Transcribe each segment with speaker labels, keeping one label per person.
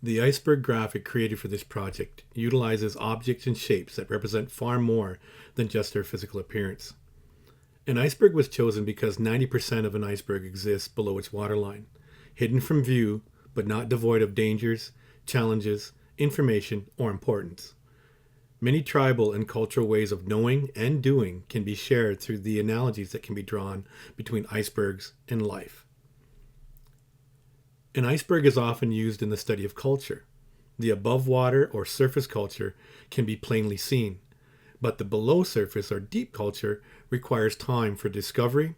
Speaker 1: The Iceberg Graphic created for this project utilizes objects and shapes that represent far more than just their physical appearance. An iceberg was chosen because 90% of an iceberg exists below its waterline, hidden from view, but not devoid of dangers, challenges, information, or importance. Many tribal and cultural ways of knowing and doing can be shared through the analogies that can be drawn between icebergs and life. An iceberg is often used in the study of culture. The above water or surface culture can be plainly seen, but the below surface or deep culture requires time for discovery,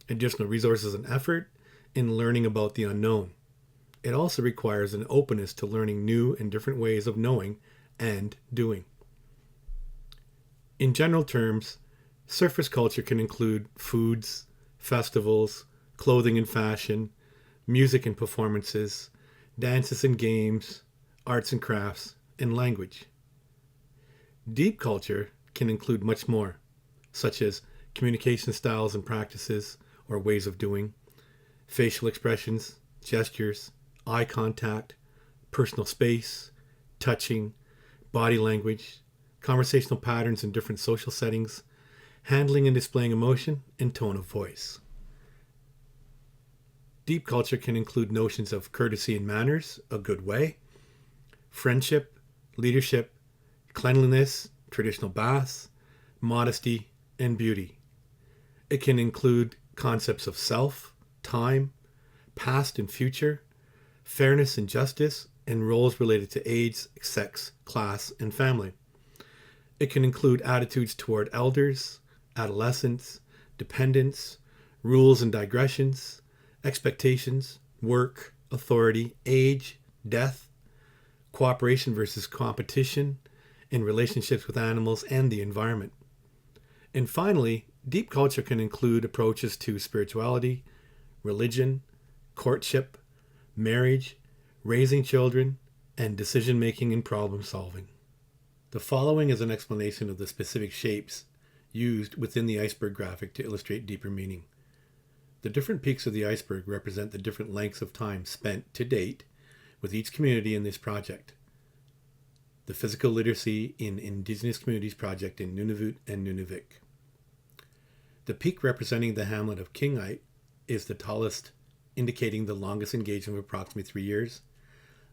Speaker 1: additional resources and effort in learning about the unknown. It also requires an openness to learning new and different ways of knowing and doing. In general terms, surface culture can include foods, festivals, clothing and fashion, music and performances, dances and games, arts and crafts, and language. Deep culture can include much more, such as communication styles and practices or ways of doing, facial expressions, gestures, eye contact, personal space, touching, body language, conversational patterns in different social settings, handling and displaying emotion, and tone of voice. Deep culture can include notions of courtesy and manners, a good way, friendship, leadership, cleanliness, traditional baths, modesty, and beauty. It can include concepts of self, time, past and future, fairness and justice, and roles related to age, sex, class, and family. It can include attitudes toward elders, adolescents, dependents, rules and digressions, expectations, work, authority, age, death, cooperation versus competition, and relationships with animals and the environment. And finally, deep culture can include approaches to spirituality, religion, courtship, marriage, raising children, and decision-making and problem-solving. The following is an explanation of the specific shapes used within the iceberg graphic to illustrate deeper meaning. The different peaks of the iceberg represent the different lengths of time spent to date with each community in this project. The Physical Literacy in Indigenous Communities project in Nunavut and Nunavik. The peak representing the Hamlet of Kinngait is the tallest, indicating the longest engagement of approximately 3 years,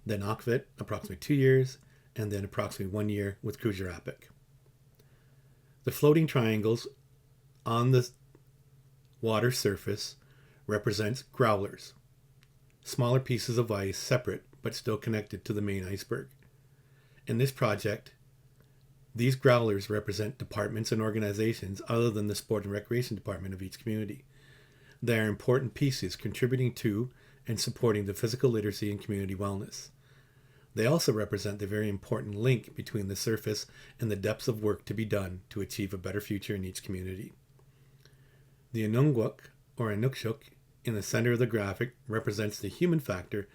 Speaker 1: then Arviat, approximately 2 years, and then approximately 1 year with Kuujjuarapik. The floating triangles on the water surface represents growlers, smaller pieces of ice separate but still connected to the main iceberg. In this project, these growlers represent departments and organizations other than the sport and recreation department of each community. They are important pieces contributing to and supporting the physical literacy and community wellness. They also represent the very important link between the surface and the depths of work to be done to achieve a better future in each community. The Anungwak, or Inukshuk, in the center of the graphic represents the human factor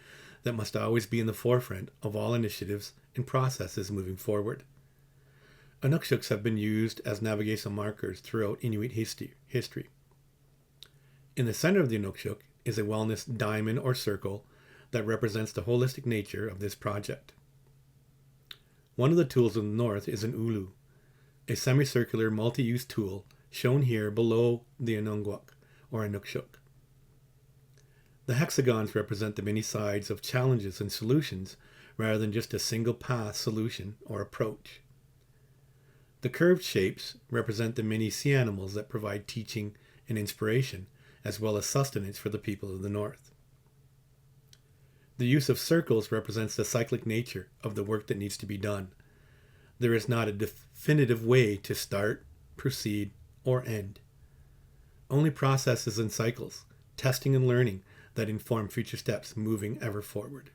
Speaker 1: that must always be in the forefront of all initiatives and processes moving forward. Inukshuks have been used as navigational markers throughout Inuit history. In the center of the Inukshuk is a wellness diamond or circle that represents the holistic nature of this project. One of the tools in the north is an ulu, a semicircular multi-use tool shown here below the Anungwak or Inukshuk. The hexagons represent the many sides of challenges and solutions rather than just a single path solution or approach. The curved shapes represent the many sea animals that provide teaching and inspiration, as well as sustenance for the people of the north. The use of circles represents the cyclic nature of the work that needs to be done. There is not a definitive way to start, proceed, or end. Only processes and cycles, testing and learning, that inform future steps moving ever forward.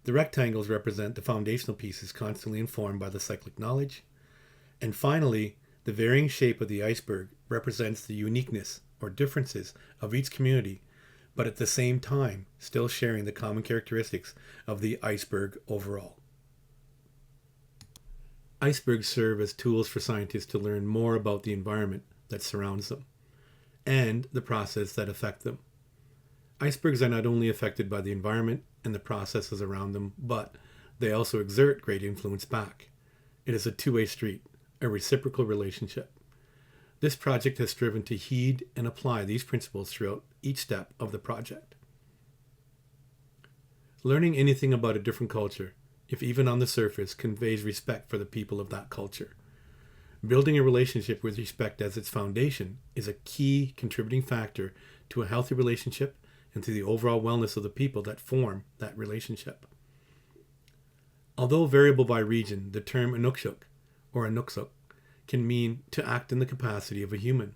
Speaker 1: The rectangles represent the foundational pieces constantly informed by the cyclic knowledge. And finally, the varying shape of the iceberg represents the uniqueness or differences of each community, but at the same time still sharing the common characteristics of the iceberg overall. Icebergs serve as tools for scientists to learn more about the environment that surrounds them and the processes that affect them. Icebergs are not only affected by the environment in the processes around them, but they also exert great influence back. It is a two-way street, a reciprocal relationship. This project has striven to heed and apply these principles throughout each step of the project. Learning anything about a different culture, if even on the surface, conveys respect for the people of that culture. Building a relationship with respect as its foundation is a key contributing factor to a healthy relationship and to the overall wellness of the people that form that relationship. Although variable by region, the term Inukshuk or Inuksuk can mean to act in the capacity of a human.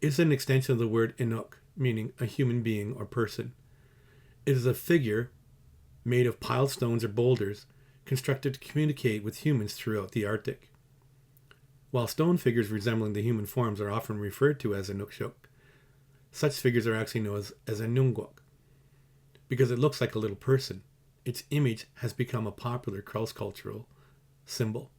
Speaker 1: It is an extension of the word Inuk, meaning a human being or person. It is a figure made of piled stones or boulders constructed to communicate with humans throughout the Arctic. While stone figures resembling the human forms are often referred to as Inukshuk, such figures are actually known as Inungwak. Because it looks like a little person, its image has become a popular cross-cultural symbol.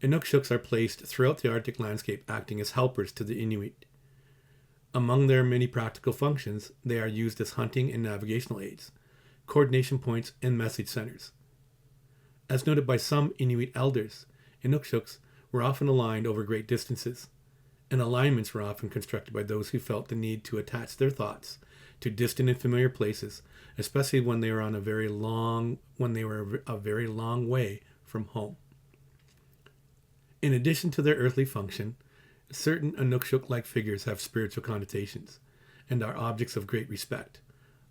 Speaker 1: Inukshuks are placed throughout the Arctic landscape, acting as helpers to the Inuit. Among their many practical functions, they are used as hunting and navigational aids, coordination points, and message centers. As noted by some Inuit elders, Inukshuks were often aligned over great distances, and alignments were often constructed by those who felt the need to attach their thoughts to distant and familiar places, especially when they were a very long way from home. In addition to their earthly function, certain Inukshuk-like figures have spiritual connotations and are objects of great respect,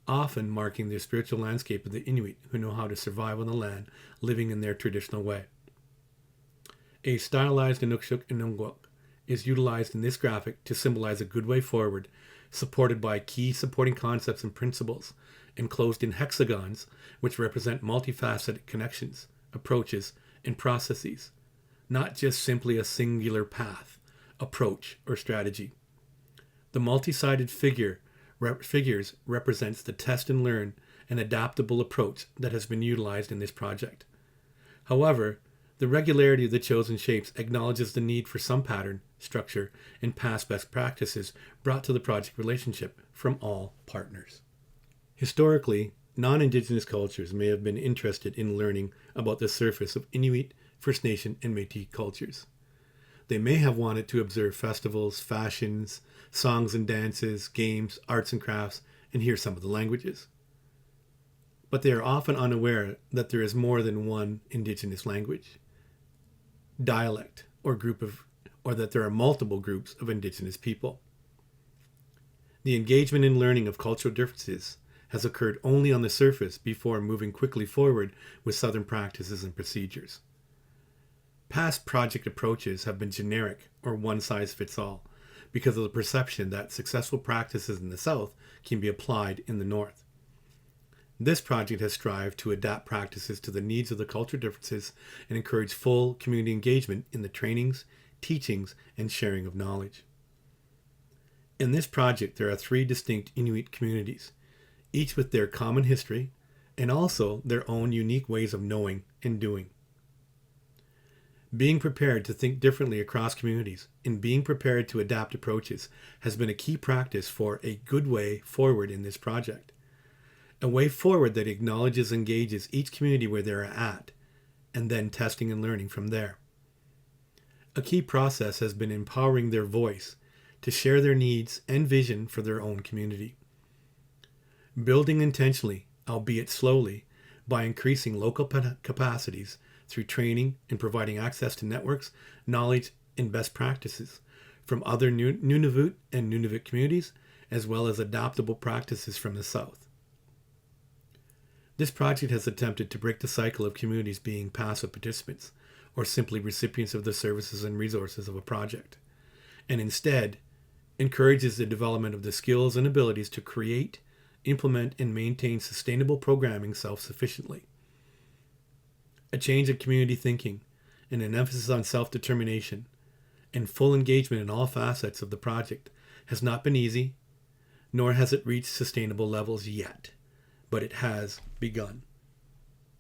Speaker 1: often marking the spiritual landscape of the Inuit who know how to survive on the land living in their traditional way. A stylized Inukshuk Inungwak is utilized in this graphic to symbolize a good way forward, supported by key supporting concepts and principles, enclosed in hexagons which represent multifaceted connections, approaches, and processes, not just simply a singular path, approach, or strategy. The multi-sided figures represents the test and learn and adaptable approach that has been utilized in this project. However, the regularity of the chosen shapes acknowledges the need for some pattern, structure, and past best practices brought to the project relationship from all partners. Historically, non-Indigenous cultures may have been interested in learning about the surface of Inuit, First Nation, and Métis cultures. They may have wanted to observe festivals, fashions, songs and dances, games, arts and crafts, and hear some of the languages. But they are often unaware that there is more than one Indigenous language, dialect, or that there are multiple groups of Indigenous people. The engagement in learning of cultural differences has occurred only on the surface before moving quickly forward with Southern practices and procedures. Past project approaches have been generic or one-size-fits-all because of the perception that successful practices in the South can be applied in the North. This project has strived to adapt practices to the needs of the cultural differences and encourage full community engagement in the trainings, teachings, and sharing of knowledge. In this project, there are 3 distinct Inuit communities, each with their common history and also their own unique ways of knowing and doing. Being prepared to think differently across communities and being prepared to adapt approaches has been a key practice for a good way forward in this project. A way forward that acknowledges and engages each community where they're at, and then testing and learning from there. A key process has been empowering their voice to share their needs and vision for their own community. Building intentionally, albeit slowly, by increasing local capacities through training and providing access to networks, knowledge, and best practices from other Nunavut and Nunavik communities, as well as adaptable practices from the South. This project has attempted to break the cycle of communities being passive participants or simply recipients of the services and resources of a project, and instead encourages the development of the skills and abilities to create, implement, and maintain sustainable programming self-sufficiently. A change of community thinking and an emphasis on self-determination and full engagement in all facets of the project has not been easy, nor has it reached sustainable levels yet, but it has begun.